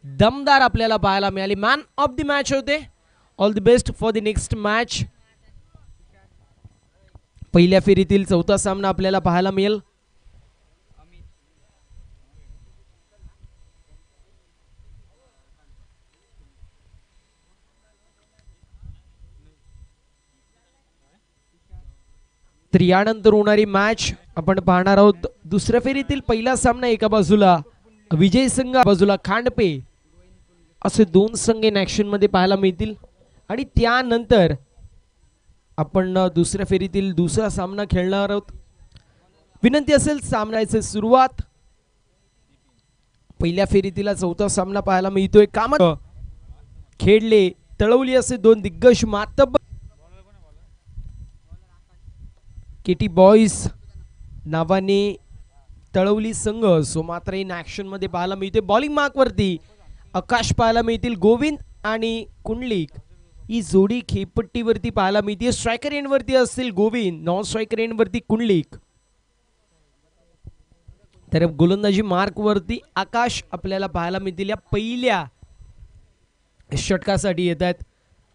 दमदार आपल्याला पाहायला मिळाली. मॅन ऑफ द मॅच होते. All the best for the next match. पहिल्या फेरीतील चौथा सामना आपल्याला पाहायला मिळेल. तर यानंतर होणारी मॅच आपण पाहणार आहोत. दुसऱ्या फेरीतील पहिला सामना एका बाजूला विजय संघ, बाजूला खांडपे असे दोन संघ इन ऍक्शन मध्ये पाहायला मिळतील. आणि त्यानंतर आपण दुसऱ्या फेरीतील दुसरा सामना खेळणार आहोत. विनंती असेल सामन्याची सुरुवात. पहिल्या फेरीतील चौथा सामना पाहायला मिळतोय. कामत खेळले तळवली असे दोन दिग्गज मातब्बर केटी बॉईज नावाने तळवली संघ सो मात्र इन ऍक्शन मध्ये पाहायला मिळते. बॉलिंग मार्क वरती आकाश पाहायला मिळतील. गोविंद आणि कुंडलिक ही जोडी खेळपट्टीवरती पाहायला मिळते. स्ट्रायकर एंड वरती असतील गोविंद, नॉन स्ट्रायकर एंड वरती कुंडलिक. तर गोलंदाजी मार्क वरती आकाश आपल्याला पाहायला मिळतील. या पहिल्या षटकासाठी येत आहेत.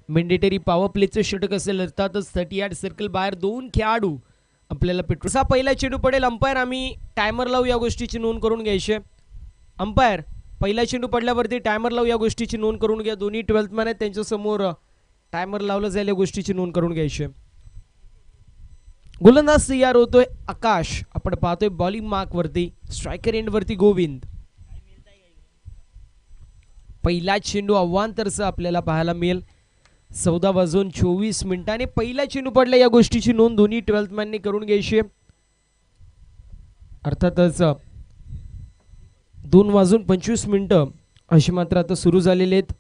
मेंडेटरी पॉवर प्लेचं षटक असेल अर्थातच 38 सर्कल बाहेर दोन खेळाडू आपल्याला पेट्रोल. असा पहिला चेंडू पडेल. अंपायर आम्ही टायमर लावू, या गोष्टीची नोंद करून घ्यायची. अंपायर पहिला चेंडू पडल्यावरती टायमर लावू, या गोष्टीची नोंद करून घ्या. दोन्ही 12th मॅन आहेत, त्यांच्या समोर टायमर लावलं जाईल, या गोष्टीची नोंद करून घ्यायची. गोलंदाज तयार होतोय आकाश. आपण पाहतोय बॉलिंग मार्क वरती स्ट्रायकर एंड वरती गोविंद. पहिला चेंडू अव्वांतरचा आपल्याला पाहायला मिळेल. 14:24 पहिला चेंडू पडला, या गोष्टीची नोंद दोन्ही 12th मॅनने करून घ्यायची. अर्थातच 2:25 अशी मात्र आता सुरू झालेले आहेत.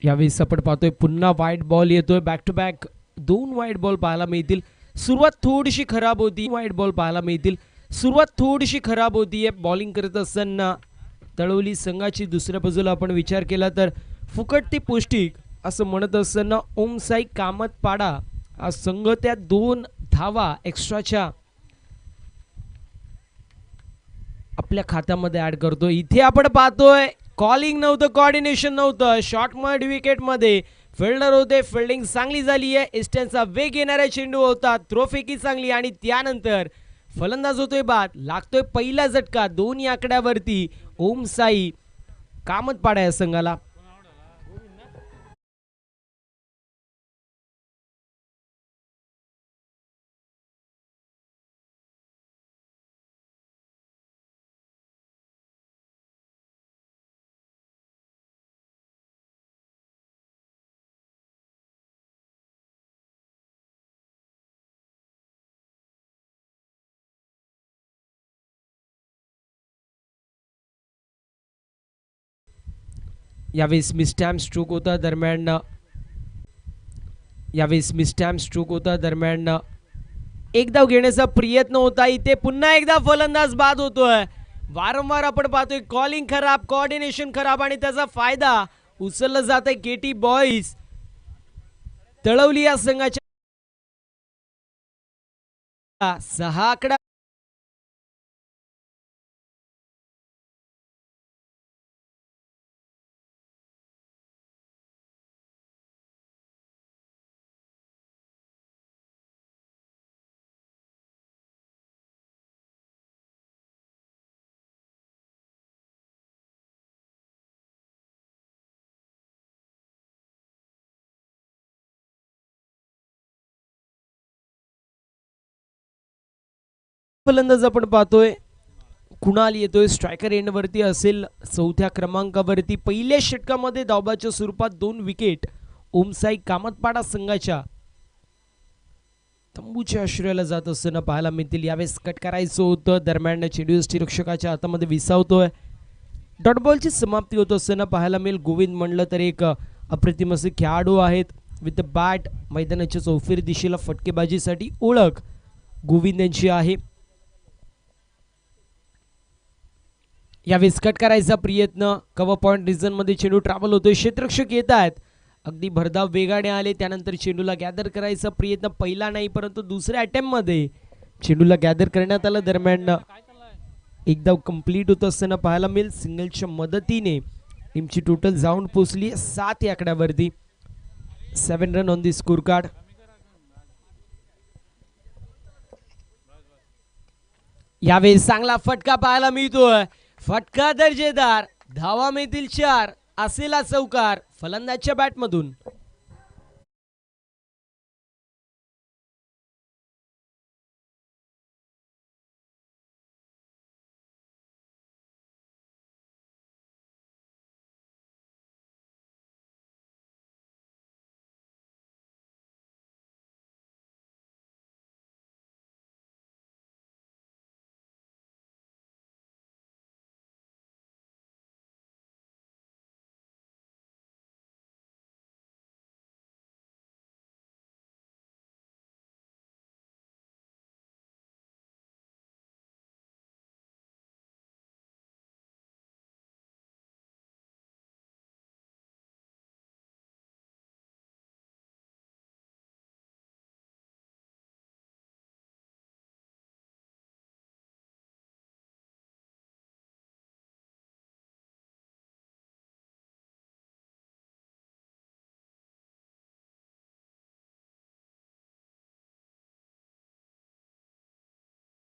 यावेळेस आपण पाहतोय पुन्हा वाईट बॉल येतोय. बॅक टू बॅक दोन वाईट बॉल पाहायला मिळतील. सुरुवात थोडीशी खराब होती. वाईट बॉल पाहायला मिळतील. सुरुवात थोडीशी खराब होतीये बॉलिंग करत असताना तळवली संघाची. दुसऱ्या बाजूला आपण विचार केला तर फुकट ती पौष्टिक असं म्हणत असताना ओमसाई कामतपाडा हा संघ त्या 2 धावा एक्स्ट्राच्या आपल्या खात्यामध्ये ऍड करतो. इथे आपण पाहतोय कॉलिंग नव्हतं, कोऑर्डिनेशन नव्हतं. शॉर्ट मिड विकेट मध्ये फिल्डर होते. फिल्डिंग चांगली झाली आहे. इस्टर्नचा वेग येणारा चेंडू होता. थ्रोफेकी चांगली आणि त्यानंतर फलंदाज होतोय बाद. लागतोय पहिला झटका दोन्ही आकड्यावरती ओमसाई कामतपाडा या संघाला. यावेळेस मिसटॅम्प स्ट्रोक होता दरम्यान एक धाव घेण्याचा प्रयत्न होता. इथे पुन्हा एकदा फलंदाज बाद होतोय. वारंवार आपण पाहतोय कॉलिंग खराब, कोऑर्डिनेशन खराब आणि त्याचा फायदा उचलला जात आहे केटी बॉईज तळवली या संघाच्या. 6 आकडा फलंदाज आपण पाहतोय कुणाल येतोय. स्ट्रायकर एंड वरती असेल 4थ्या क्रमांकावरती. पहिल्या षटकामध्ये धावबाच्या स्वरूपात 2 विकेट ओमसाई कामतपाडा संघाच्या तंबूच्या आश्रयाला जात असताना पाहायला मिळतील. यावेळेस कट करायचं होतं दरम्यान चेंडू रक्षकाच्या हातामध्ये विसावतोय. डॉट बॉलची समाप्ती होत असताना पाहायला मिळेल. गोविंद म्हणलं तर एक अप्रतिम असे खेळाडू आहेत. विथ द बॅट मैदानाच्या चौफेर दिशेला फटकेबाजीसाठी ओळख गोविंद यांची आहे. यावेळेस कट करायचा प्रयत्न. कव्हर पॉइंट रिजन मध्ये चेंडू ट्रॅव्हल होतोय. क्षेत्ररक्षक येत आहेत अगदी भरधाव वेगाने आले, त्यानंतर चेंडूला गॅदर करायचा प्रयत्न पहिला नाही परंतु दुसऱ्या अटेम्प्ट मध्ये चेंडूला गॅदर करण्यात आलं. दरम्यान एकदा कंप्लीट होत असताना पाहायला मिळेल. सिंगलच्या मदतीने टीमची टोटल जाऊन पोहोचली 7 या आकड्यावरती. 7 run on the score card. यावेळी चांगला फटका पाहायला मिळतोय. फटका दर्जेदार, धावा मिळतील 4, असेला चौकार फलंदाजच्या बॅटमधून.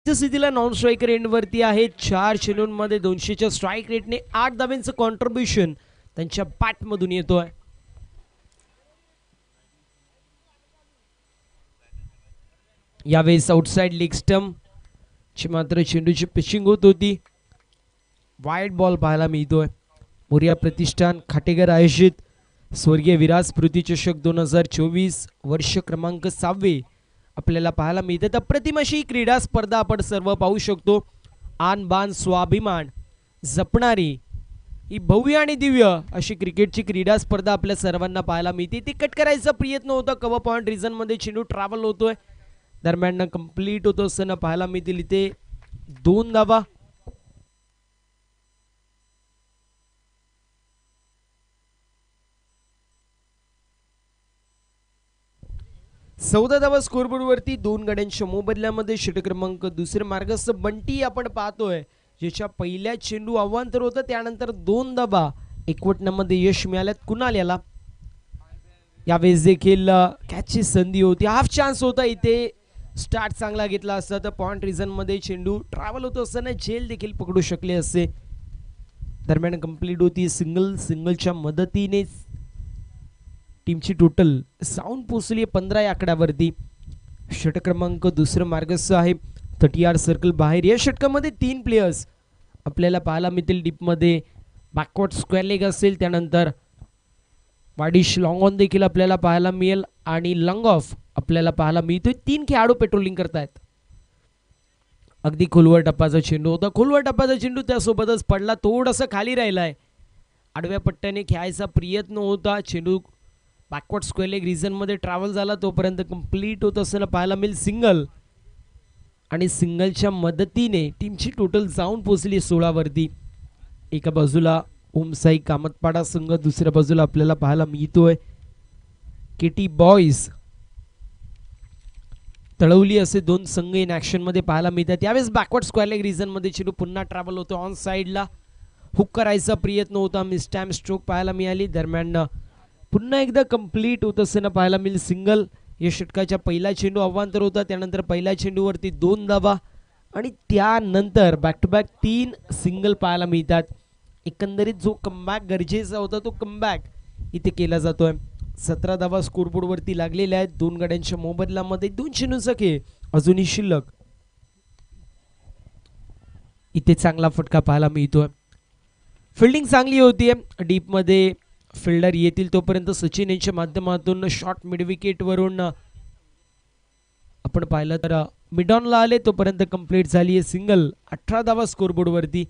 स्थितीला नॉन स्ट्रायकर एंड वरती आहे. 4 चेंडूंमध्ये 200च्या स्ट्राईक रेटने 8 धाब्यांचं कॉन्ट्रीब्युशन त्यांच्या बॅट मधून येतोय. यावेळेस आउटसाइड लेग स्टंप ची मात्र चेंडूची पिचिंग होत होती. वाईड बॉल पाहायला मिळतोय. मोरिया प्रतिष्ठान खाटेकर आयोजित स्वर्गीय विराज स्मृती चषक 2024 वर्ष क्रमांक 6 आपल्याला पाहायला मिळते. अप्रतिम अशी क्रीडा स्पर्धा आपण सर्व पाहू शकतो. आन बान स्वाभिमान जपणारी ही भव्य आणि दिव्य अशी क्रिकेटची क्रीडा स्पर्धा आपल्या सर्वांना पाहायला मिळते. ती कट करायचा प्रयत्न होता. कव्हर पॉइंट रिजन मध्ये चेंडू ट्रॅव्हल होतोय. दरम्यान कंप्लीट होत असताना पाहायला मिळतील इथे 2 धावा. चौदा धावा स्कोरबोर्ड वरती 2 गड्यांच्या मोबदल्यामध्ये. षटक क्रमांक 2 मार्गस्थ बंटी आपण पाहतोय, ज्याच्या पहिल्या चेंडू अवांतर होतं, त्यानंतर 2 धावा एकवटण्यामध्ये यश मिळाल्यात कुणाल याला. यावेळेस देखील कॅचची संधी होती, हाफ चान्स होता. इथे स्टार्ट चांगला घेतला असता तर पॉइंट रिजन मध्ये चेंडू ट्रॅव्हल होत असताना झेल देखील पकडू शकले असते. दरम्यान कंप्लीट होती सिंगलच्या मदतीने टीमची टोटल साऊंड पोचली 15 या आकड्यावरती. षटक क्रमांक 2 मार्गस्थ आहे. 30 यार्ड सर्कल बाहेर. या षटकामध्ये 3 प्लेयर्स आपल्याला पाहायला मिळतील. डीपमध्ये बॅकवर्ड स्क्वेअर लेग असेल, त्यानंतर वाडिश लॉंग ऑन देखील आपल्याला पाहायला मिळेल आणि लॉंग ऑफ आपल्याला पाहायला मिळतोय. 3 खेळाडू पेट्रोलिंग करतायत. अगदी खोलवर टप्पाचा चेंडू होता. खोलवर टप्पाचा चेंडू त्यासोबतच पडला, थोडासा खाली राहिलाय. आडव्या पट्ट्याने खेळायचा प्रयत्न होता. चेंडू बॅकवर्ड स्क्वेअर लेग रिजन मध्ये ट्रॅव्हल झाला, तोपर्यंत कंप्लीट होत असताना पाहायला मिळेल सिंगल. आणि सिंगलच्या मदतीने टीमची टोटल जाऊन पोहोचली 16 वरती. एका बाजूला ओमसाई कामतपाडा संघ, दुसऱ्या बाजूला आपल्याला पाहायला मिळतोय केटी बॉयज तळवली, असे 2 संघ इन ऍक्शन मध्ये पाहायला मिळतात. त्यावेळेस बॅकवर्ड स्क्वेअर लेग रिजन मध्ये चेंडू पुन्हा ट्रॅव्हल होतो. ऑन साइडला हुक करायचा प्रयत्न होता, मिस टाइम स्ट्रोक पाहायला मिळाली. दरम्यान पुन्हा एकदा कंप्लीट होत असताना पाहायला मिळेल सिंगल. या षटकाच्या पहिला चेंडू अवांतर होता, त्यानंतर पहिल्या चेंडूवरती 2 धावा आणि त्यानंतर बॅक टू बॅक 3 सिंगल पाहायला मिळतात. एकंदरीत जो कमबॅक गरजेचा होता तो कमबॅक इथे केला जातोय. 17 धावा स्कोरबोर्ड वरती लागलेल्या आहेत. 2 गड्यांच्या मोबदल्यामध्ये 2 चेंडूंचा खेळ अजूनही शिल्लक. इथे चांगला फटका पाहायला मिळतोय. फिल्डिंग चांगली होतीये. डीप मध्ये फिल्डर येतील तोपर्यंत सचिन यांच्या माध्यमातून शॉर्ट मिड विकेट वरून आपण पाहिलं तर मिडॉनला आले, तोपर्यंत कंप्लीट झाली आहे सिंगल. 18 धावा स्कोरबोर्ड वरती.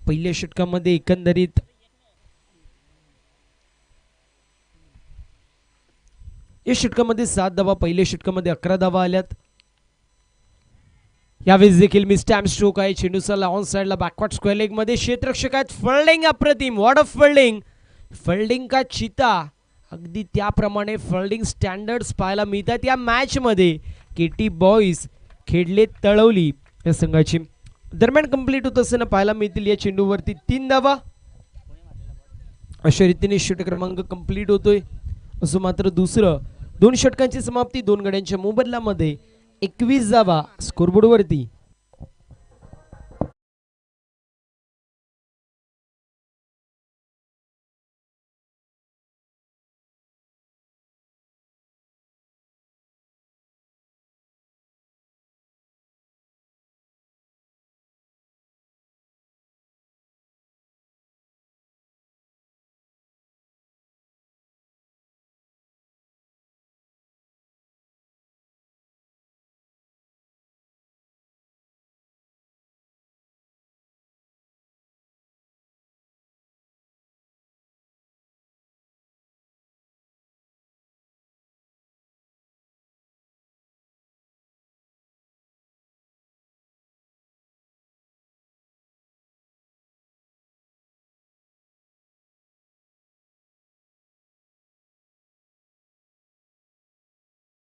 पहिल्या षटकामध्ये एकंदरीत या षटकामध्ये 7 धावा, पहिल्या षटकामध्ये 11 धावा आल्यात. यावेळेस देखील मिस टाइम स्ट्रोक आहे. चेंडूला ऑन साइडला बॅकवर्ड स्क्वेअर लेग मध्ये क्षेत्ररक्षक आहेत. फिल्डिंग अप्रतिम, व्हॉट अ फिल्डिंग. फिल्डिंग का चिता अगदी त्याप्रमाणे फिल्डिंग स्टँडर्ड्स पाहायला मिळतात या मॅचमध्ये. केटी बॉईज खेळले तळवली या संघाची. दरम्यान कंप्लीट होत असताना पाहायला मिळतील या चेंडूवरती 3 धावा. अशा रीतीने षटक क्रमांक कंप्लीट होतोय. असं मात्र दुसरं 2 षटकांची समाप्ती 2 गड्यांच्या मोबदल्यामध्ये 21 धावा स्कोरबोर्डवरती.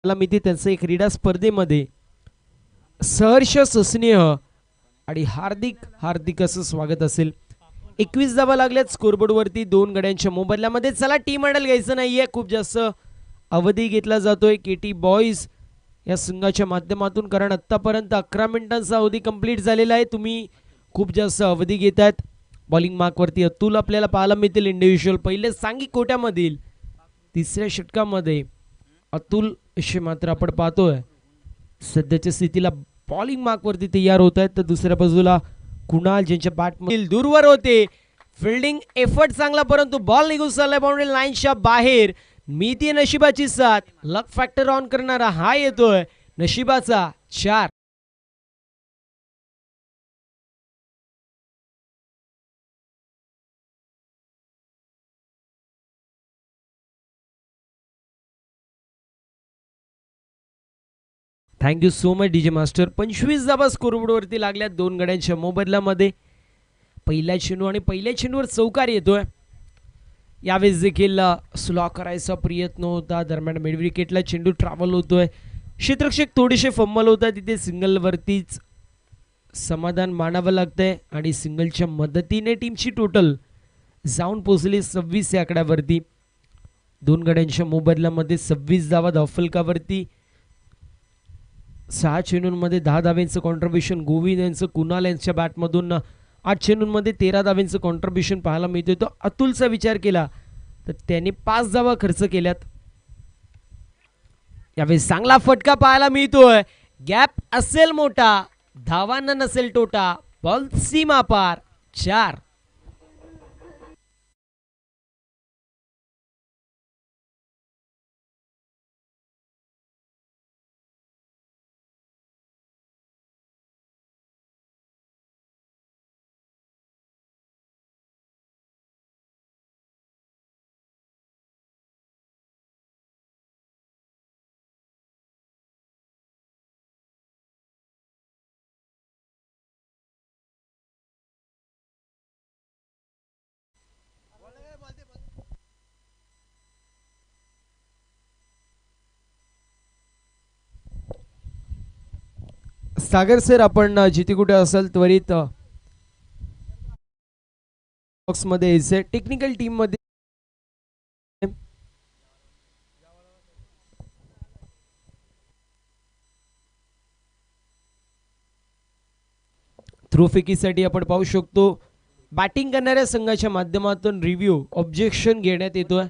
मिती त्यांचं एक क्रीडा स्पर्धेमध्ये सहर्ष सुस्नेह आणि हार्दिक हार्दिक असं स्वागत असेल. 21 धावा लागल्यात स्कोरबोर्ड वरती 2 गड्यांच्या मोबदल्यामध्ये. चला टीम हँडल घ्यायचं नाहीये, खूप जास्त अवधी घेतला जातोय केटी बॉईज या संघाच्या माध्यमातून, कारण आतापर्यंत 11 मिनिटांचा अवधी कंप्लीट झालेला आहे. तुम्ही खूप जास्त अवधी घेतात. बॉलिंग मार्कवरती अतुल आपल्याला पाहायला मिळतील इंडिव्हिज्युअल. पहिले सांघिक कोट्यामधील तिसऱ्या षटकामध्ये अतुल असे मात्र आपण पाहतोय सध्याच्या स्थितीला बॉलिंग मार्कवरती तयार होत आहेत. तर दुसऱ्या बाजूला कुणाल ज्यांच्या बॅटमधील दूरवर होते. फिल्डिंग एफर्ट चांगला, परंतु बॉल निघून चाललाय बाउंड्री लाईनच्या बाहेर. मिती नशिबाची साथ, लक फॅक्टर ऑन करणारा हा येतोय नशिबाचा 4. Thank you so much DJ master. 25 धावा स्कोरबोर्ड वरती लागल्या 2 गड्यांच्या मोबदल्यामध्ये. पहिल्या चेंडू आणि पहिल्या चेंडूवर चौकार येतोय. यावेळेस देखील स्लॉ करायचा प्रयत्न होता. दरम्यान मिड विकेटला चेंडू ट्रॅव्हल होतोय. क्षेत्ररक्षक थोडेसे फम्मल होतात. तिथे सिंगल वरतीच समाधान मानावं लागतंय आणि सिंगलच्या मदतीने टीमची टोटल जाऊन पोहोचली 26 या आकड्यावरती. 2 गड्यांच्या मोबदल्यामध्ये 26 धावा धावफलकावरती. 6 चेंडूंमध्ये 10 धाव्यांचं कॉन्ट्रीब्युशन गोविंद यांचं कुणाल यांच्या बॅटमधून. 8 चेंडूंमध्ये 13 धाव्यांचं कॉन्ट्रीब्युशन पाहायला मिळतोय. तो अतुलचा विचार केला तर त्यांनी 5 धावा खर्च केल्यात. यावेळी चांगला फटका पाहायला मिळतोय. गॅप असेल मोठा, धावांना नसेल तोटा. बॉल सीमा पार 4. सागर सर, आपण जिथे कुठे असाल त्वरित बॉक्स मध्ये यायचंय. टेक्निकल टीम मध्ये थ्रोफेकीसाठी आपण पाहू शकतो बॅटिंग करणाऱ्या संघाच्या माध्यमातून रिव्ह्यू ऑब्जेक्शन घेण्यात येतोय.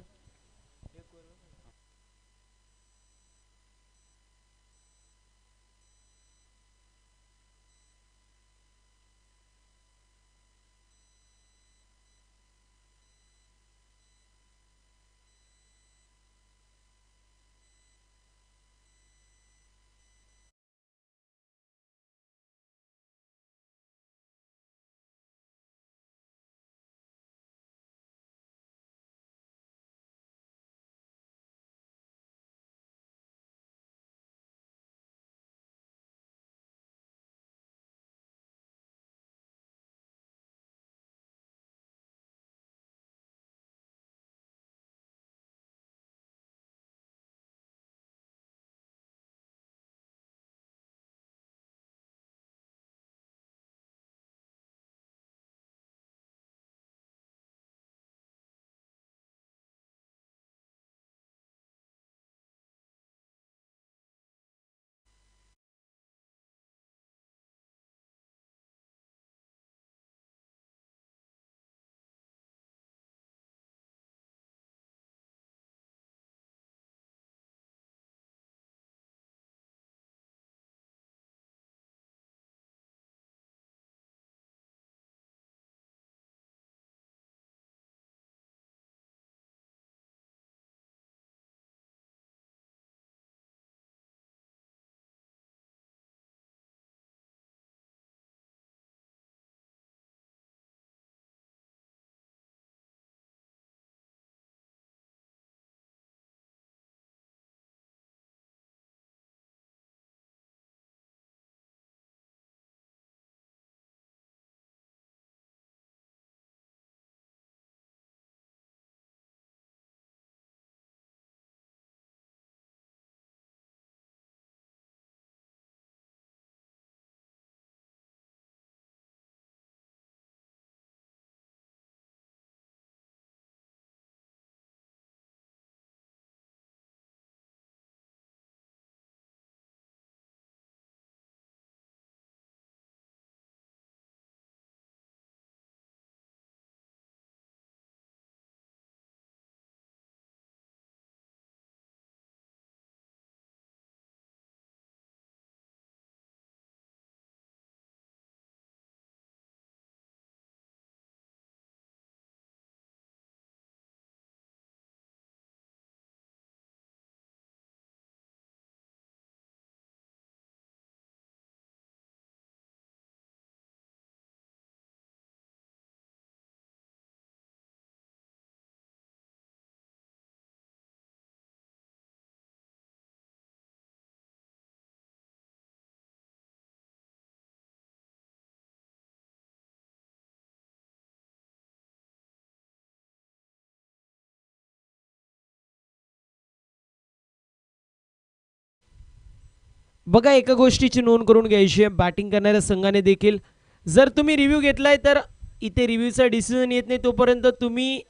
बघा एका गोष्टीची नोंद करून घ्यायची आहे बॅटिंग करणाऱ्या संघाने देखील, जर तुम्ही रिव्ह्यू घेतलाय तर इथे रिव्ह्यूचा डिसिजन येत नाही तोपर्यंत तुम्ही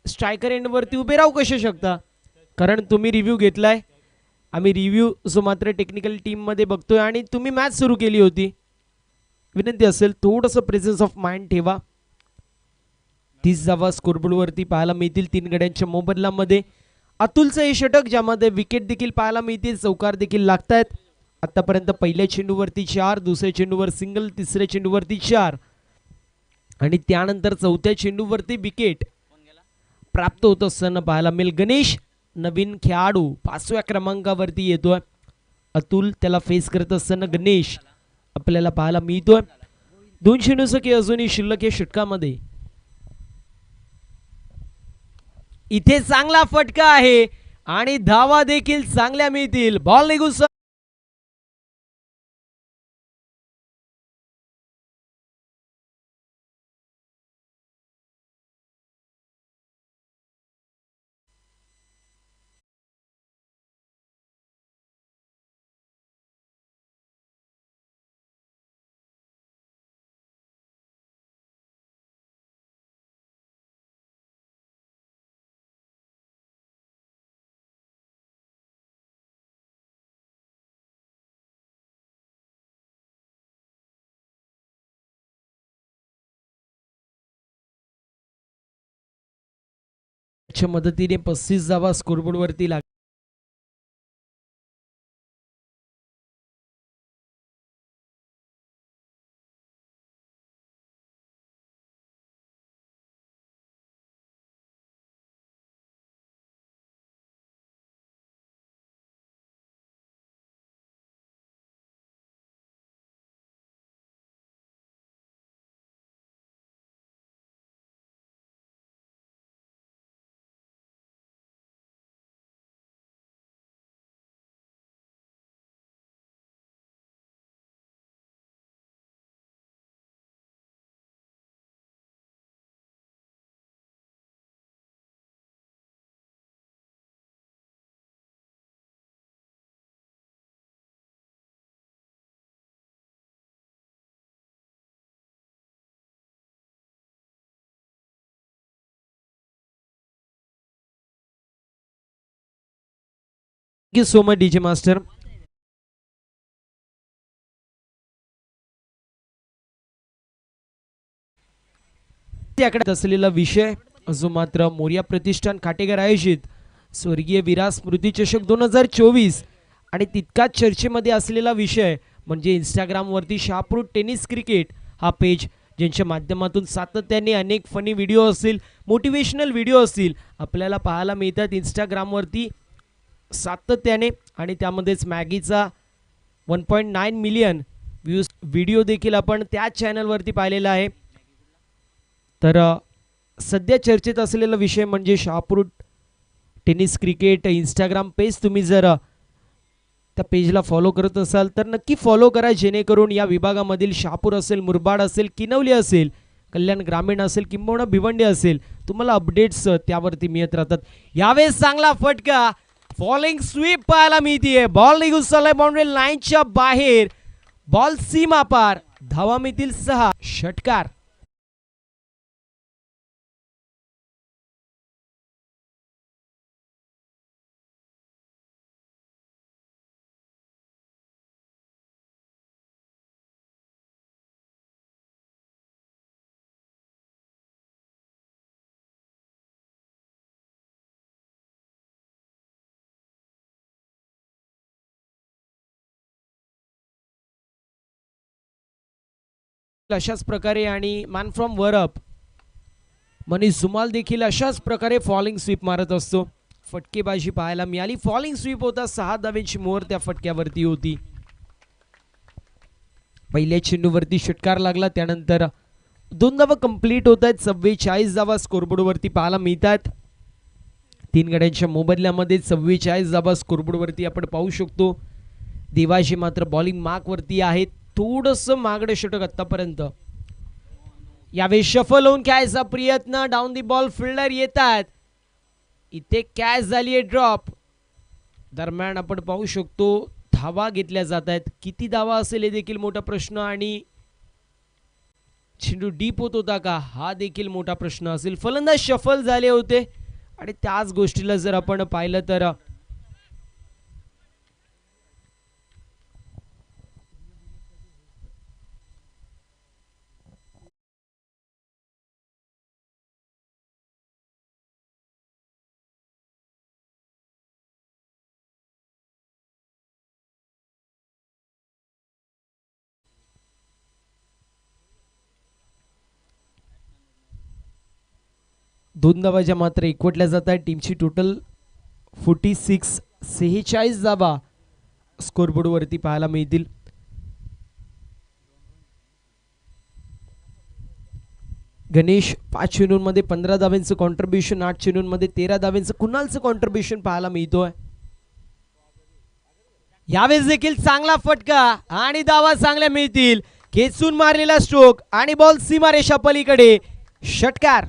स्ट्रायकर एंडवरती उभे राहू कसे शकता, कारण तुम्ही रिव्ह्यू घेतलाय. आम्ही रिव्ह्यू जो मात्र टेक्निकल टीममध्ये बघतोय आणि तुम्ही मॅच सुरू केली होती. विनंती असेल थोडंसं प्रेझेन्स ऑफ माइंड ठेवा. 30 धावा स्कोरबोर्डवरती पाहायला मिळतील 3 गड्यांच्या मोबदल्यामध्ये. अतुलचं हे षटक ज्यामध्ये विकेट देखील पाहायला मिळतील, चौकार देखील लागत आहेत. आतापर्यंत पहिल्या चेंडूवरती 4, दुसऱ्या चेंडूवर सिंगल, तिसऱ्या चेंडूवरती 4 आणि त्यानंतर चौथ्या चेंडूवरती विकेट प्राप्त होत असताना पाहायला मिळेल. गणेश नवीन खेळाडू 5व्या क्रमांकावरती येतोय. अतुल त्याला फेस करत असताना गणेश आपल्याला पाहायला मिळतोय. 2 चेंडूसके अजूनही शिल्लक या षटकामध्ये. इथे चांगला फटका आहे आणि धावा देखील चांगल्या मिळतील. बॉल निघून च्या मदतीने 35 धावा स्कोरबोर्डवरती लाग thank you so much DJ master. त्याकडे असलेला विषय जो मात्र मोरिया प्रतिष्ठान खाटेकर आयोजित स्वर्गीय विराज स्मृती चषक 2024 आणि तितकाच चर्चेमध्ये असलेला विषय म्हणजे इंस्टाग्रामवरती शहापूर टेनिस क्रिकेट हा पेज, ज्यांच्या माध्यमातून सातत्याने अनेक फनी व्हिडिओ असतील, मोटिवेशनल व्हिडिओ असतील आपल्याला पाहायला मिळतात इंस्टाग्रामवरती सातत्याने. आणि त्यामध्येच मॅगीचा 1.9 मिलियन व्ह्यूज व्हिडिओ देखील आपण त्याच चॅनलवरती पाहिलेला आहे. तर सध्या चर्चेत असलेला विषय म्हणजे Shahapur tennis cricket Instagram page. तुम्ही जर त्या पेजला फॉलो करत असाल तर नक्की फॉलो करा, जेणेकरून या विभागामधील शहापूर असेल, मुरबाड असेल, किनवली असेल, कल्याण ग्रामीण असेल किंबहुना भिवंडी असेल, तुम्हाला अपडेट्स त्यावरती मिळत राहतात. यावेळेस चांगला फटका, फॉलिंग स्वीप पाहायला मिळतीये. बॉल निघून चाललाय बाउंड्री लाईनच्या बाहेर, बॉल सीमा पार, धावा मिळतील 6. षटकार अशाच प्रकारे आणि मॅन फ्रॉम वरअप मनीष जुमाल देखील अशाच प्रकारे फॉलिंग स्वीप मारत असतो. फटकेबाजी पाहायला मिळाली. फॉलिंग स्वीप होता, 6 धावेची मोहर त्या फटक्यावरती होती. पहिल्या चेंडूवरती षटकार लागला, त्यानंतर 2 धावा कंप्लीट होत आहेत. 44 धावा स्कोरबोर्डवरती पाहायला मिळतात. 3 गड्यांच्या मोबदल्यामध्ये 44 धावा स्कोरबोर्डवरती आपण पाहू शकतो. देवाजी मात्र बॉलिंग मार्कवरती आहेत. थोडंसं मागडे षटक आतापर्यंत. यावेळी शफल होऊन कॅचचा प्रयत्न, डाऊन दी बॉल फिल्डर येतात. इथे कॅच झाली आहे ड्रॉप. दरम्यान आपण पाहू शकतो धावा घेतल्या जात आहेत. किती धावा असेल हे देखील मोठा प्रश्न आणि चेंडू डीप होत होता का हा देखील मोठा प्रश्न असेल. फलंदाज शफल झाले होते आणि त्याच गोष्टीला जर आपण पाहिलं तर दोन धावा ज्या मात्र एकवटल्या जात आहेत. टीमची टोटल 46 धावा स्कोरबोर्ड वरती पाहायला मिळतील. गणेश 5 चेंडूंमध्ये 15 धावांचं कॉन्ट्रीब्युशन, 8 चेंडूंमध्ये 13 धावांचं कुणालचं कॉन्ट्रीब्युशन पाहायला मिळतोय. यावेळेस देखील चांगला फटका आणि धावा चांगल्या मिळतील. खेचून मारलेला स्ट्रोक आणि बॉल सीमारेषा पलीकडे, षटकार.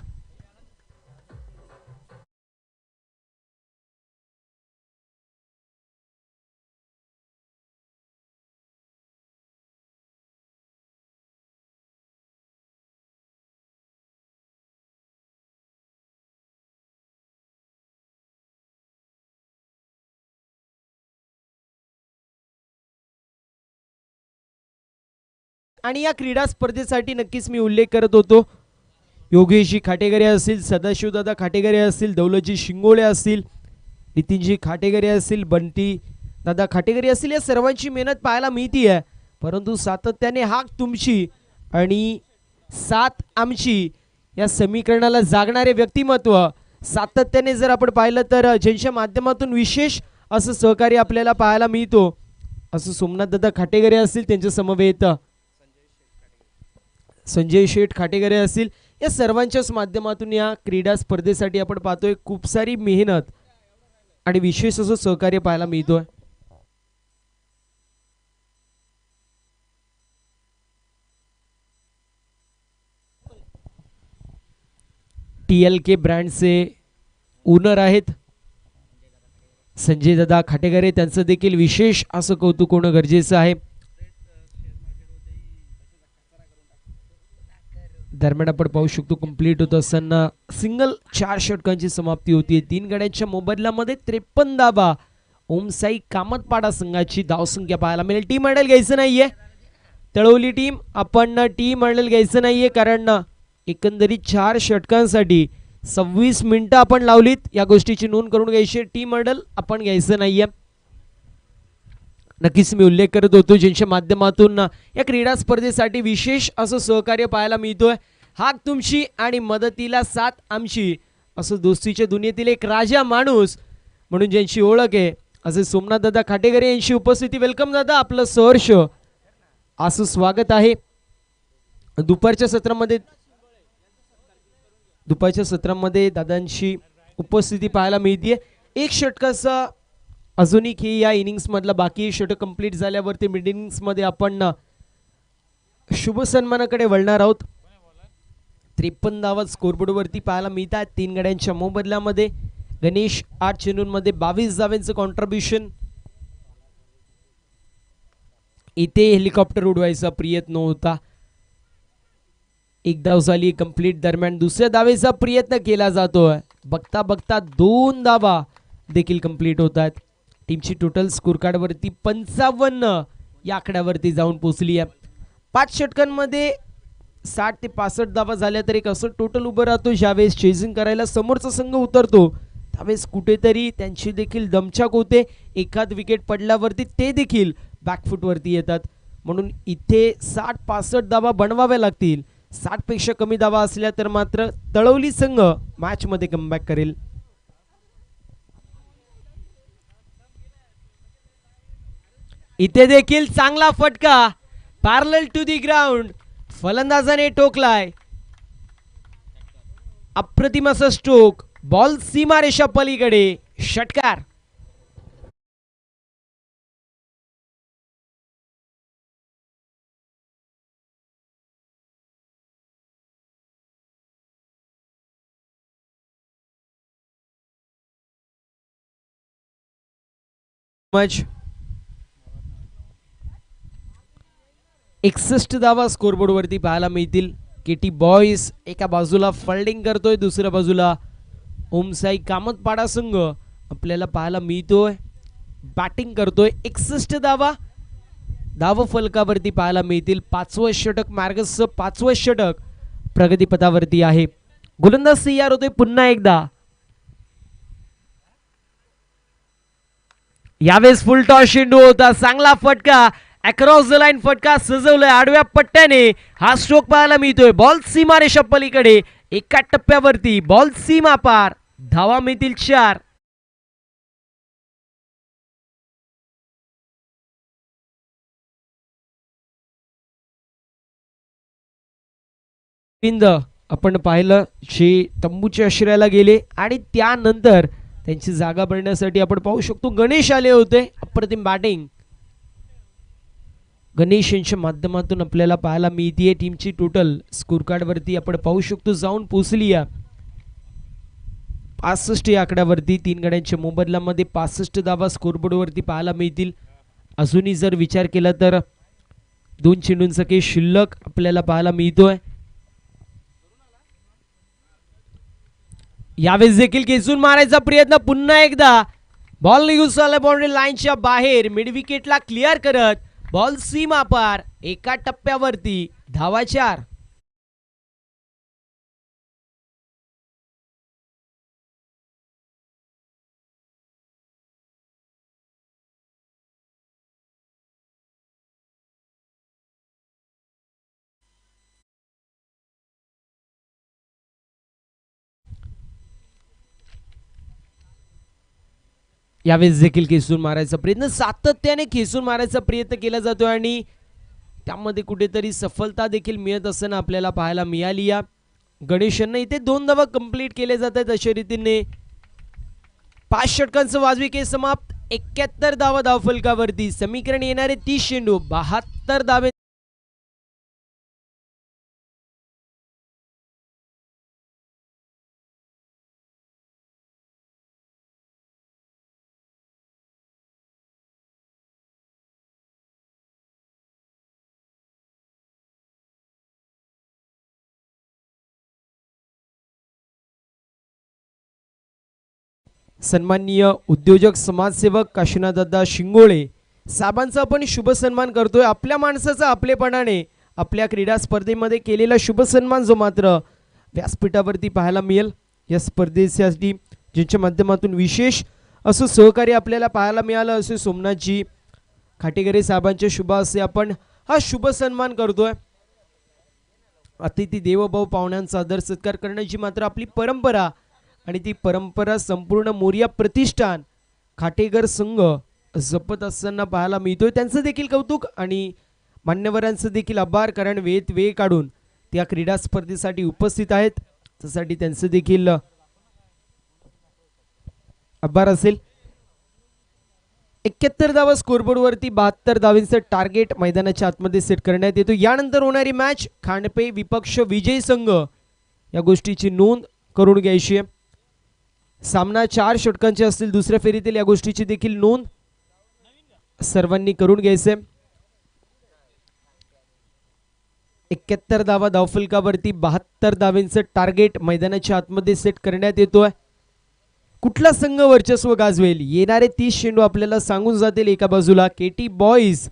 आणि या क्रीडा स्पर्धेसाठी नक्कीच मी उल्लेख करत होतो. योगेशजी खाटेकरे असतील, सदाशिवदादा खाटेकरे असतील, दौलतजी शिंगोळे असतील, नितीनजी खाटेकरे असतील, बंटी दादा खाटेकरे असतील, या सर्वांची मेहनत पाहायला मिळती आहे. परंतु सातत्याने हाक तुमची आणि सात आमची या समीकरणाला जागणारे व्यक्तिमत्व सातत्याने जर आपण पाहिलं तर ज्यांच्या माध्यमातून विशेष असं सहकार्य आपल्याला पाहायला मिळतो असं सोमनाथ दादा खाटेकरे असतील, त्यांच्या समवेत संजय शेठ खाटेकरे असतील, या सर्वांच्याच माध्यमातून या क्रीडा स्पर्धेसाठी आपण पाहतोय खूप सारी मेहनत आणि विशेष असं सहकार्य पाहायला मिळतोय. TLK ब्रँडचे ओनर आहेत संजय दादा खाटेकरे, त्यांचं देखील विशेष असं कौतुक होणं गरजेचं आहे. दरम्यान आपण पाहू शकतो कंप्लीट होत असताना सिंगल 4 षटकांची समाप्ती होती. 3 गड्यांच्या मोबदल्यामध्ये 53 धावा ओमसाई कामतपाडा संघाची धावसंख्या पाहायला मिळेल. टीम मॉडेल घ्यायचं नाहीये तळवली टीम, आपण टीम मॉडेल घ्यायचं नाहीये कारण एकंदरीत 4 षटकांसाठी 26 मिनिटं आपण लावलीत. या गोष्टीची नोंद करून घ्यायची. टीम मॉडेल आपण घ्यायचं नाहीये. नक्कीच मी उल्लेख करत होतो ज्यांच्या माध्यमातून या क्रीडा स्पर्धेसाठी विशेष असं सहकार्य पाहायला मिळतोय. हाक तुमची आणि मदतीला साथ आमची असं दोस्तीच्या दुनियेतील एक राजा माणूस म्हणून ज्यांची ओळख आहे असे सोमनाथ दादा खाटेकरे यांची उपस्थिती. वेलकम दादा, आपलं सहर्ष असं स्वागत आहे. दुपारच्या सत्रामध्ये दादांची उपस्थिती पाहायला मिळते. एक षटकाचा अजूनही ही या इनिंग्स मधला बाकी षटक कंप्लीट झाल्यावरती मिड इनिंग्स मध्ये आपण शुभ सन्मानाकडे वळणार आहोत. 53 धावा स्कोरबोर्ड वरती पाहायला मिळतात. 3 गड्यांच्या मोबदल्यामध्ये गणेश 8 चेंडूंमध्ये 22 धावांचं कॉन्ट्रीब्युशन. इथे हेलिकॉप्टर उडवायचा प्रयत्न होता, एक धाव झाली कंप्लीट. दरम्यान दुसऱ्या धावेचा प्रयत्न केला जातोय. बघता बघता 2 धावा देखील कंप्लीट होत आहेत. टीमची टोटल स्कोर कार्ड वरती 55 या आकड्यावरती जाऊन पोहोचली आहे. 5 षटकांमध्ये 60 ते 65 धावा झाल्या तर एक असं टोटल उभं राहतो ज्यावेळेस चेजिंग करायला समोरचा संघ उतरतो त्यावेळेस कुठेतरी त्यांची देखील दमछाक होते. एखाद विकेट पडल्यावरती ते देखील बॅकफुट वरती येतात. म्हणून इथे 60-65 धावा बनवाव्या लागतील. 60 पेक्षा कमी धावा असल्या तर मात्र तळवली संघ मॅच मध्ये कमबॅक करेल. इथे देखील चांगला फटका पॅरलल टू दी ग्राउंड, फलंदाजाने टोकलाय. अप्रतिम असा स्ट्रोक, बॉल सीमारेषा पलीकडे, षटकार. मच 61 धावा स्कोरबोर्ड वरती पाहायला मिळतील. केटी बॉयज एका बाजूला फिल्डिंग करतोय, दुसऱ्या बाजूला ओमसाई कामतपाडा संघ आपल्याला पाहायला मिळतोय बॅटिंग करतोय. 61 धावा धाव फलकावरती पाहायला मिळतील. 5वं षटक मार्गसचं 5वं षटक प्रगतीपथावरती आहे. गोलंदाज तयार होतोय पुन्हा एकदा. यावेळेस फुल टॉस चेंडू होता, चांगला फटका अक्रॉस द लाईन, फटका सजवलाय आडव्या पट्ट्याने. हा स्ट्रोक पाहायला मिळतोय. बॉल सीमारेषा पलीकडे एका टप्प्यावरती बॉल सीमा पार. धावा मिळतील 4. आपण पाहिलं जे तंबूच्या आश्रयाला गेले आणि त्यानंतर त्यांची जागा भरण्यासाठी आपण पाहू शकतो गणेश आले होते. अप्रतिम बॅटिंग गणेश यांच्या माध्यमातून आपल्याला पाहायला मिळतीये. टीमची टोटल स्कोर कार्ड वरती आपण पाहू शकतो जाऊन पोहोचली या 65 या आकड्यावरती. 3 गड्यांच्या मोबदल्यामध्ये 65 धावा स्कोरबोर्ड वरती पाहायला मिळतील. अजूनही जर विचार केला तर 2 चेंडूंचा काही शिल्लक आपल्याला पाहायला मिळतोय. यावेळेस देखील खेचून मारायचा प्रयत्न पुन्हा एकदा. बॉल निघून चालला बाउंड्री लाईनच्या बाहेर. मिड विकेटला क्लिअर करत बॉल सीमा पार. एका टप्प्यावरती धावा 4. यावेळेस देखील खेचून मारायचा प्रयत्न, सातत्याने खेचून मारायचा प्रयत्न केला जातोय आणि त्यामध्ये कुठेतरी सफलता देखील मिळत असताना आपल्याला पाहायला मिळाली. या गणेशांना इथे 2 धावा कंप्लीट केले जात आहेत. अशा रीतीने 5 षटकांचं वाजवी खेळ समाप्त. 71 धावा धावफलकावरती. समीकरण येणारे 30 चेंडू 72 धावे. सन्माननीय उद्योजक समाजसेवक काशीनाथदादा शिंगोळे साहेबांचा आपण शुभ सन्मान करतोय. आपल्या माणसाचा आपलेपणाने आपल्या क्रीडा स्पर्धेमध्ये केलेला शुभ सन्मान जो मात्र व्यासपीठावरती पाहायला मिळेल. या स्पर्धेसाठी ज्यांच्या माध्यमातून विशेष असं सहकार्य आपल्याला पाहायला मिळालं असे सोमनाथजी खाटेकरे साहेबांच्या शुभ हस्ते आपण हा शुभ सन्मान करतोय. अतिथी देवभाव पाहुण्यांचा आदर सत्कार करण्याची मात्र आपली परंपरा आणि ती परंपरा संपूर्ण मोरिया प्रतिष्ठान खाटेकर संघ जपत असताना पाहायला मिळतोय. त्यांचं देखील कौतुक आणि मान्यवरांचं देखील आभार, कारण वेळ काढून त्या क्रीडा स्पर्धेसाठी उपस्थित आहेत. त्यासाठी त्यांचं देखील आभार असेल. 71 धावा स्कोरबोर्ड वरती 72 धावांचं टार्गेट मैदानाच्या आतमध्ये सेट करण्यात येतो. यानंतर होणारी मॅच खांडपे विपक्ष विजय संघ या गोष्टीची नोंद करून घ्यायची आहे. सामना 4 षटकांचे असतील दुसऱ्या फेरीतील, या गोष्टीची देखील नोंद सर्वांनी करून घ्यायचे. 71 धावा धावफलकावरती 72 धावांचं टार्गेट मैदानाच्या आतमध्ये सेट करण्यात येतोय. कुठला संघ वर्चस्व गाजवेल येणारे 30 चेंडू आपल्याला सांगून जातील. एका बाजूला केटी बॉयज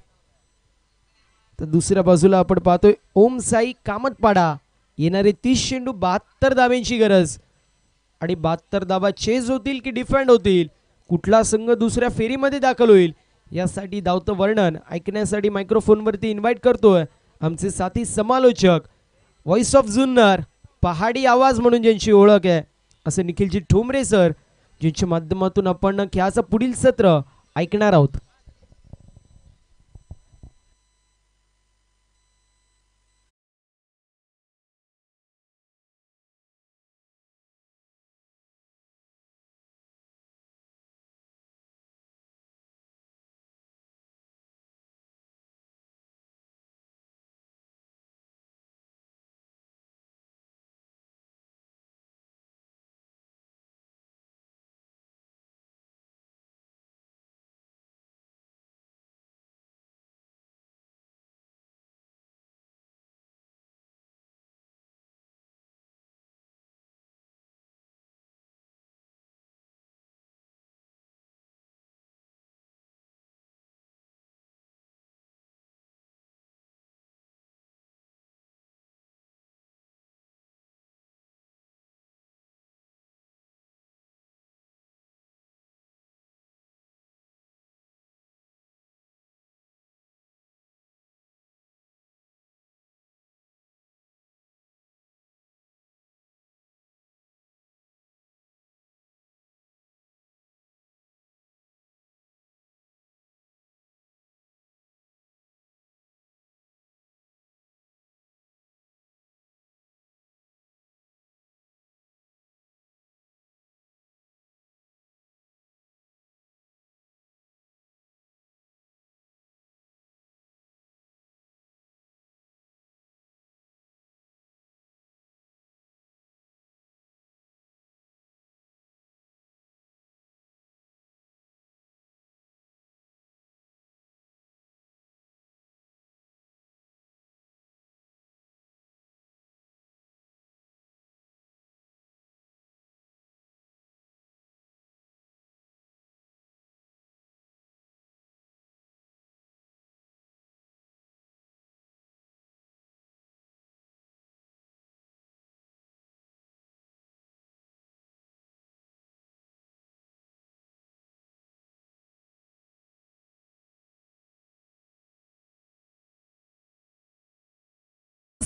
तर दुसऱ्या बाजूला आपण पाहतोय ओमसाई कामतपाडा. येणारे 30 चेंडू 72 धावांची गरज आणि 72 धावा चेज होतील की डिफेंड होतील, कुठला संघ दुसऱ्या फेरीमध्ये दाखल होईल यासाठी धावतं वर्णन ऐकण्यासाठी मायक्रोफोनवरती इन्व्हाइट करतोय आमचे साथी समालोचक, व्हॉइस ऑफ जुन्नर, पहाडी आवाज म्हणून ज्यांची ओळख आहे असे निखिलजी ठोंबरे सर, ज्यांच्या माध्यमातून आपण खेळाचं पुढील सत्र ऐकणार आहोत.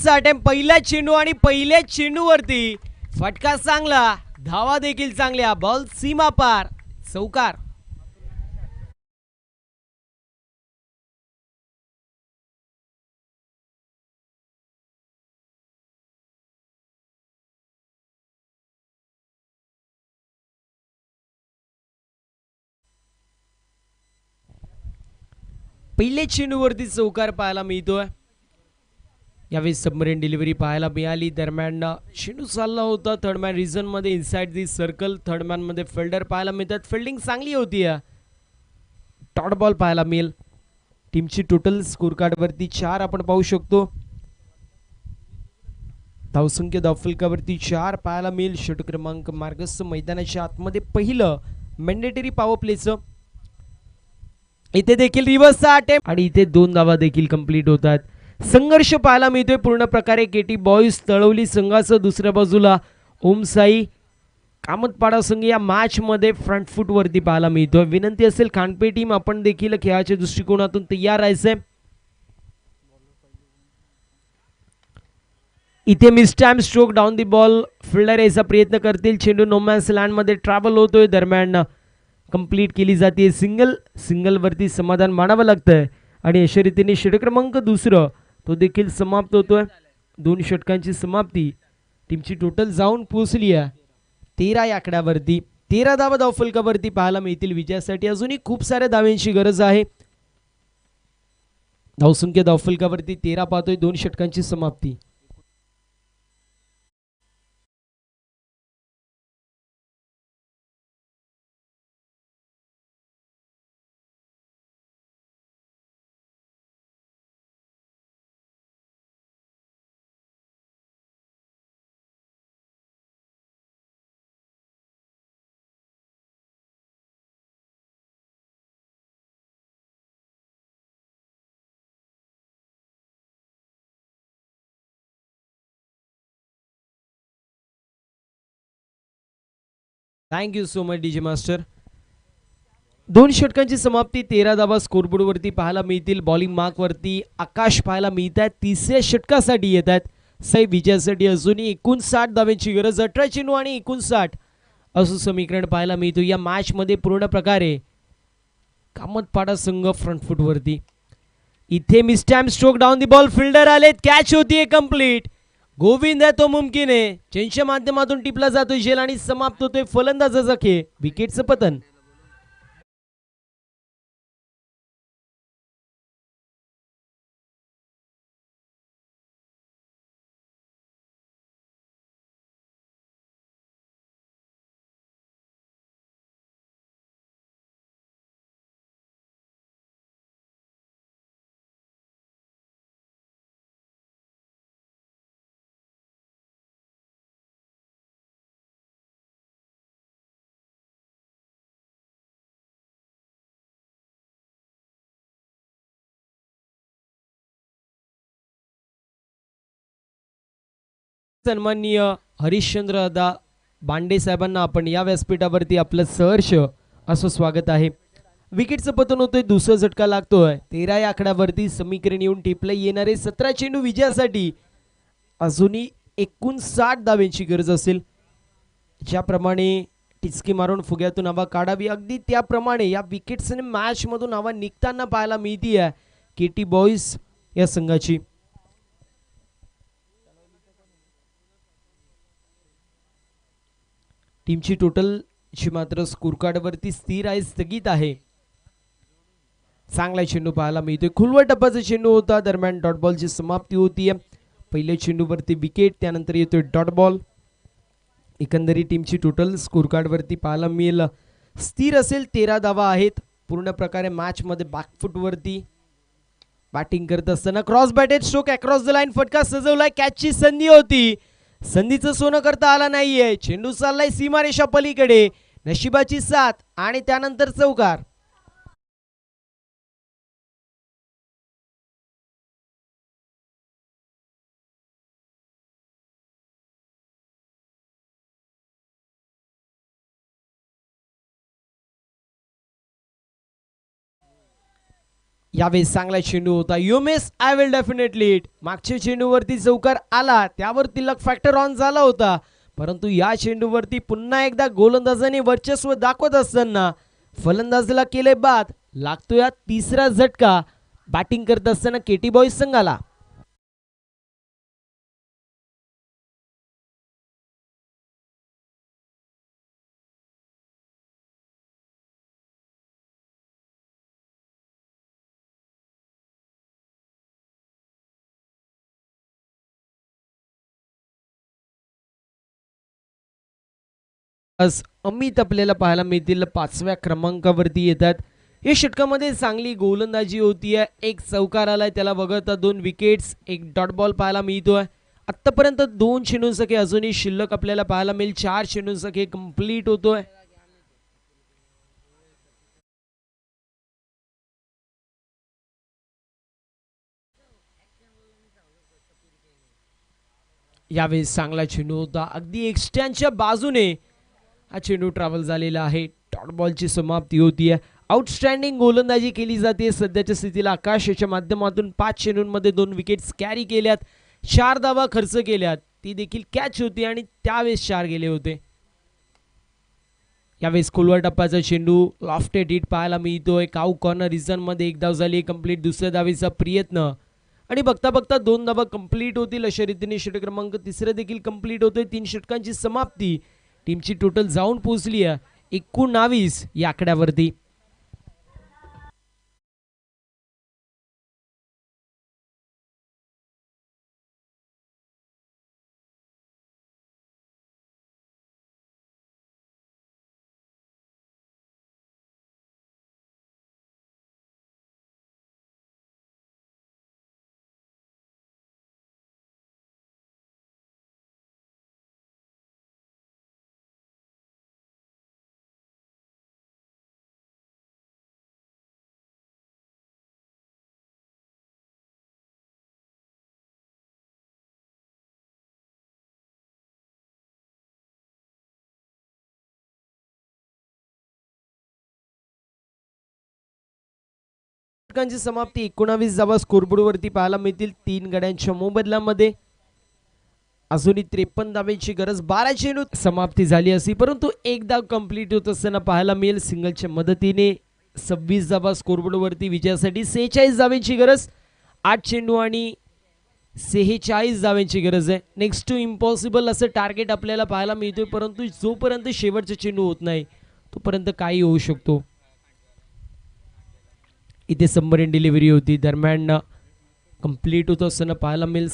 अटेम्प्ट पहिला चेंडू आणि पहिल्या चेंडूवरती फटका चांगला, धावा देखील चांगल्या, बॉल सीमा पार, चौकार. पहिल्या चेंडूवरती चौकार पाहायला मिळतोय. यावेळी सबमरीन डिलिव्हरी पाहायला मिळाली. दरम्यान चेंडू चालला होता थर्डमॅन रिझन मध्ये इनसाइड दी सर्कल. थर्डमॅन मध्ये फिल्डर पाहायला मिळतात. फिल्डिंग चांगली होती. डॉट बॉल पाहायला मिळेल. टीमची टोटल स्कोर कार्ड वरती 4 आपण पाहू शकतो. धावसंख्या धावफलकावरती 4 पाहायला मिळेल. षटक क्रमांक मार्गस्थ मैदानाच्या आतमध्ये पहिलं मॅन्डेटरी पॉवर प्लेचं. इथे देखील रिव्हर्सचा अटेम्प्ट आणि इथे 2 धावा देखील कंप्लीट होतात. संघर्ष पाहायला मिळतोय पूर्ण प्रकारे. केटी बॉईज तळवली संघाचं. दुसऱ्या बाजूला ओमसाई कामतपाडा संघ या मॅच मध्ये फ्रंट फूट वरती पाहायला मिळतोय. विनंती असेल खानपे टीम आपण देखील खेळाच्या दृष्टिकोनातून तयार राहायचंय. इथे miss time stroke down the ball. Fielder यायचा प्रयत्न करतील. चेंडू नोमॅन्स लँड मध्ये ट्रॅव्हल होतोय. दरम्यान कंप्लीट केली जाते. सिंगल वरती समाधान मानावं लागतंय आणि अशा रीतीने षटक क्रमांक दुसरं तो देखील समाप्त होतोय. 2 षटकांची समाप्ती. टीमची टोटल जाऊन पोहोचली आहे 13 या आकड्यावरती. 13 धावा धावफलकावरती पाहायला मिळतील विजयासाठी. अजूनही खूप साऱ्या धाव्यांची गरज आहे. धावसंख्या धावफलकावरती 13 पाहतोय. 2 षटकांची समाप्ती. Thank you so much DJ master. 2 षटकांची समाप्ती. 13 धावा स्कोरबोर्ड वरती पाहायला मिळतील. बॉलिंग मार्क वरती आकाश पाहायला मिळत आहेत. 3ऱ्या षटकासाठी येत आहेत. साहेब विजयासाठी अजूनही 59 धाव्यांची गरज. 18 चेंडू आणि 59 असं समीकरण पाहायला मिळतो या मॅच मध्ये. पूर्ण प्रकारे कामतपाडा संघ फ्रंट फूट वरती. इथे miss time stroke down the ball. Fielder आलेत. कॅच होतीये कंप्लीट. गोविंद आहे तो मुमकिन आहे. चेंजच्या माध्यमातून टिपला जातोय झेल आणि समाप्त होतोय फलंदाजाचा खेळ. विकेटचं पतन. सन्माननीय हरिश्चंद्र दादा बांडे साहेबांना आपण या व्यासपीठावरती आपलं सहर्ष असं स्वागत आहे. विकेटचं पतन होतोय. दुसरा झटका लागतोय. 13 या आकड्यावरती समीकरण येऊन टिपले. येणारे 17 चेंडू विजयासाठी अजूनही 59 धाव्यांची गरज असेल. ज्याप्रमाणे टिचकी मारून फुग्यातून हवा काढावी अगदी त्याप्रमाणे या विकेट्सने मॅच मधून हवा निघताना पाहायला मिळतीये केटी बॉईज या संघाची. टीमची टोटलची मात्र स्कोर कार्ड वरती स्थिर आहे. स्थगित आहे. चांगला चेंडू पाहायला मिळतोय. खुलवा टप्प्याचा चेंडू होता. दरम्यान डॉट बॉलची समाप्ती होतीये. पहिल्या चेंडूवरती विकेट. त्यानंतर येतोय डॉट बॉल. एकंदरीत टीमची टोटल स्कोर कार्ड वरती पाहायला मिळेल स्थिर असेल. 13 धावा आहेत. पूर्ण प्रकारे मॅच मध्ये बॅकफुट वरती बॅटिंग करत असताना cross batted stroke across the line. फटका सजवलाय. कॅचची संधी होती. संधीचं सोनं करता आला नाहीये. चेंडू चाललाय सीमारेषा पलीकडे. नशिबाची साथ आणि त्यानंतर चौकार. यावेळेस चांगला चेंडू होता. You miss, I will definitely hit. मागच्या चेंडूवरती चौकार आला, त्यावरती लक फॅक्टर ऑन झाला होता, परंतु या चेंडूवरती पुन्हा एकदा गोलंदाजाने वर्चस्व दाखवत असताना फलंदाजाला केले बाद. लागतो या तिसरा झटका बॅटिंग करत असताना केटी बॉईज संघाला. अमित आपल्याला पाहायला मिळतील 5व्या क्रमांकावरती येतात. या षटकामध्ये चांगली गोलंदाजी होतीये. एक चौकार आलाय त्याला वगळता 2 विकेट्स, एक डॉट बॉल पाहायला मिळतोय. आतापर्यंत 2 चेंडूंसखे अजूनही शिल्लक आपल्याला पाहायला मिळेल. 4 चेंडूंसखे कंप्लीट होतोय. यावेळेस चांगला चेंडू होता, अगदी एक्स्टँडच्या बाजूने हा चेंडू ट्रॅव्हल झालेला आहे. डॉट बॉलची समाप्ती होतीये. आउटस्टँडिंग गोलंदाजी केली जाते सध्याच्या स्थितीला. आकाश याच्या माध्यमातून 5 चेंडूंमध्ये 2 विकेट्स कॅरी केल्यात, 4 धावा खर्च केल्यात, ती देखील कॅच होती आणि त्यावेळेस 4 गेले होते. यावेळेस खोलवर टप्प्याचा चेंडू लॉफ्टेड हिट पाहायला मिळतोय. काऊ कॉर्नर रिझन मध्ये 1 धाव झाली कंप्लीट. दुसऱ्या धावेचा प्रयत्न आणि बघता बघता 2 धावा कंप्लीट होतील. अशा रीतीने षटक क्रमांक 3 देखील कंप्लीट होतोय. 3 षटकांची समाप्ती. टीमची टोटल जाऊन पोहोचली आहे 19 या आकड्यावरती. षटकांची समाप्ती. 19 धावा स्कोरबोर्डवरती पाहायला मिळतील 3 गड्यांच्या मोबदल्यामध्ये. अजूनही 53 धावेची गरज. 12 चेंडू समाप्ती झाली असती, परंतु 1 धाव कंप्लीट होत असताना पाहायला मिळेल. सिंगलच्या मदतीने 26 धावा स्कोरबोर्डवरती विजयासाठी. 46 धावेची गरज. 8 चेंडू आणि 46 धावेची गरज आहे. नेक्स्ट टू इम्पॉसिबल असं टार्गेट आपल्याला पाहायला मिळतोय, परंतु जोपर्यंत शेवटचा चेंडू होत नाही तोपर्यंत काही होऊ शकतो. इथे सबमरीन डिलिव्हरी होती, दरम्यान कंप्लीट होत असताना पाहायला मिळेल.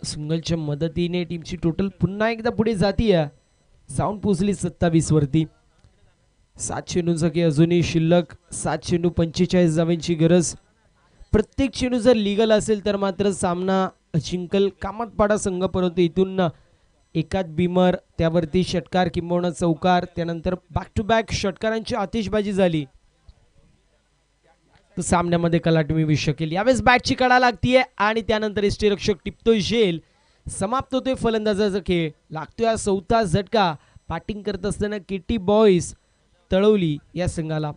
सिंगलच्या मदतीने टीमची टोटल पुन्हा एकदा पुढे जातीये, जाऊन पोहोचली 27 वरती. 7 चेंडूंसाठी अजूनही शिल्लक. 7 चेंडू 45 धावांची गरज. प्रत्येक चेंडू जर लिगल असेल तर मात्र सामना जिंकल कामतपाडा संघ, परंतु इथून एकात बिमर, त्यावरती षटकार किंबहुना चौकार, त्यानंतर बॅक टू बॅक षटकारांची आतिषबाजी झाली तर सामन्यामध्ये कलाटमी होऊ शकेल. यावेळेस बॅटची कडा लागतीये आणि त्यानंतर यष्टीरक्षक टिपतोय झेल. समाप्त होतोय फलंदाजाचा खेळ. लागतोय 4था झटका बॅटिंग करत असताना केटी बॉईज तळवली या संघाला.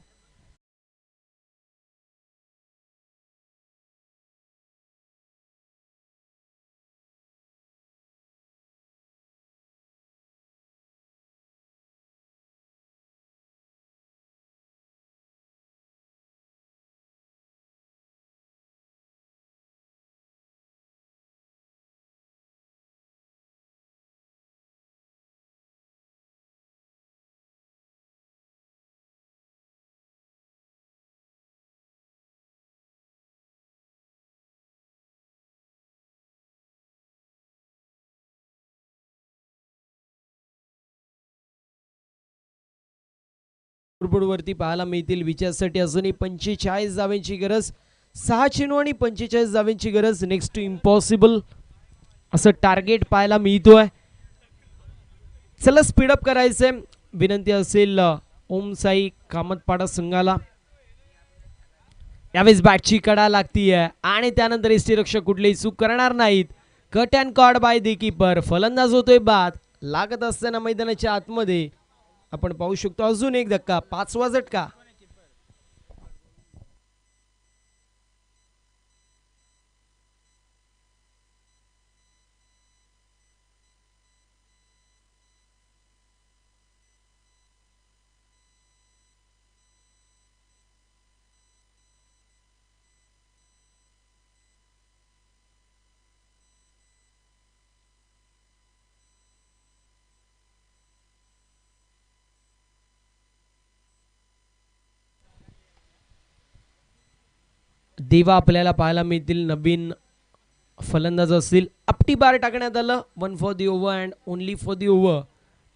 वरती पाहायला मिळतील विजयासाठी अजूनही 45 धावांची गरज. 6 चेंडू आणि 45 धावांची गरज. नेक्स्ट टू इम्पॉसिबल असं टार्गेट पाहायला मिळतोय. चला स्पीडअप करायचंय. विनंती असेल ओम साई कामतपाडा संघाला. यावेळेस बॅटची कडा लागतीये आणि त्यानंतर यष्टीरक्षक कुठलीही चूक करणार नाहीत. Cut and caught by the keeper. फलंदाज होतोय बाद. लागत असताना मैदानाच्या आतमध्ये आपण पाहू शकतो अजून एक धक्का. 5वा झटका. देवा आपल्याला पाहायला मिळतील. नवीन फलंदाज असतील. आपटी बार टाकण्यात आलं. 1 for the over and only for the over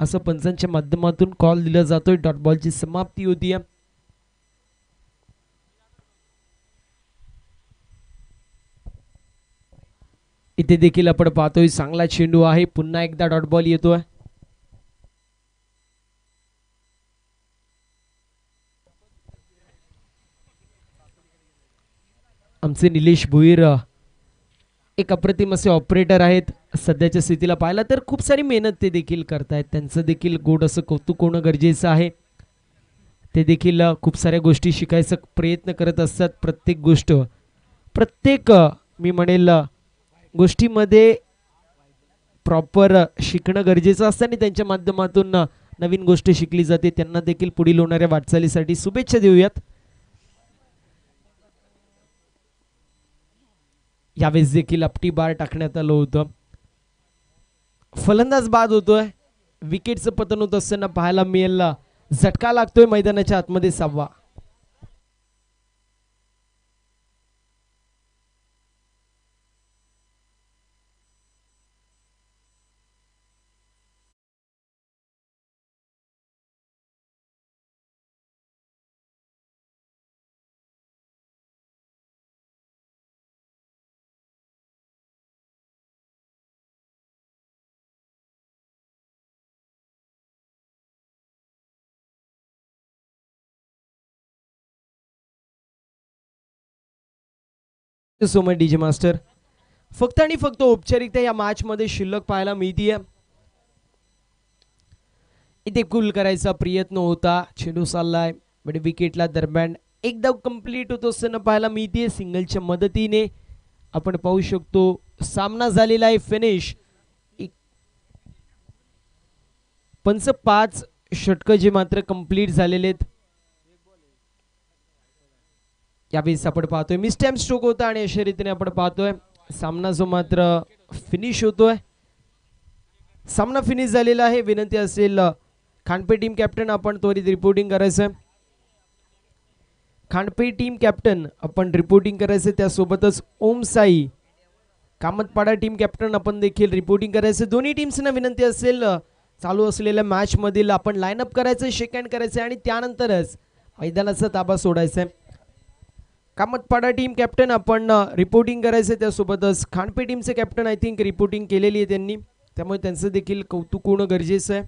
असं पंचांच्या माध्यमातून कॉल दिला जातोय. डॉट बॉलची समाप्ती होती. इथे देखील आपण पाहतोय चांगला चेंडू आहे. पुन्हा एकदा डॉट बॉल येतोय. आमचे निलेश भुईर एक अप्रतिम असे ऑपरेटर आहेत. सध्याच्या स्थितीला पाहिलं तर खूप सारी मेहनत ते देखील करतायत. त्यांचं देखील गोड असं कौतुक होणं गरजेचं आहे. ते देखील खूप साऱ्या गोष्टी शिकायचा प्रयत्न करत असतात. प्रत्येक गोष्ट मी म्हणेल गोष्टीमध्ये प्रॉपर शिकणं गरजेचं असतं आणि त्यांच्या माध्यमातून नवीन गोष्ट शिकली जाते. त्यांना देखील पुढील होणाऱ्या वाटचालीसाठी शुभेच्छा देऊयात. यावेळेस देखील आपटी बार टाकण्यात आलं होतं. फलंदाज बाद होतोय. विकेटचं पतन होत असताना पाहायला मिळेल. झटका लागतोय मैदानाच्या आतमध्ये 6वा. So much DJ master. फक्त आणि फक्त औपचारिकता या मॅच मध्ये शिल्लक पाहायला मिळतीये. इथे कूल करायचा प्रयत्न होता. चेंडू चाललाय म्हणजे विकेटला दरम्यान एकदा कंप्लीट होत असताना पाहायला मिळते. सिंगलच्या मदतीने आपण पाहू शकतो सामना झालेला आहे फिनिश. 5 षटक जे मात्र कंप्लीट झालेले आहेत. यावेळेस आपण पाहतोय मिस्टॅम स्ट्रोक होता आणि अशा रीतीने आपण पाहतोय सामना जो मात्र फिनिश होतोय. सामना फिनिश झालेला आहे. विनंती असेल खांडपे टीम कॅप्टन आपण त्वरित रिपोर्टिंग करायचं. खांडपे टीम कॅप्टन आपण रिपोर्टिंग करायचं. त्यासोबतच ओम साई कामतपाडा टीम कॅप्टन आपण देखील रिपोर्टिंग करायचं. दोन्ही टीम्सना विनंती असेल चालू असलेल्या मॅच मधील आपण लाईनअप करायचं, शेक हँड करायचं आणि त्यानंतरच मैदानाचा ताबा सोडायचा आहे. कामतपाडा टीम कॅप्टन आपण रिपोर्टिंग करायचं. त्यासोबतच खांडपे टीमचे कॅप्टन आय थिंक रिपोर्टिंग केलेली आहे त्यांनी, त्यामुळे त्यांचं देखील कौतुक होणं गरजेचं आहे.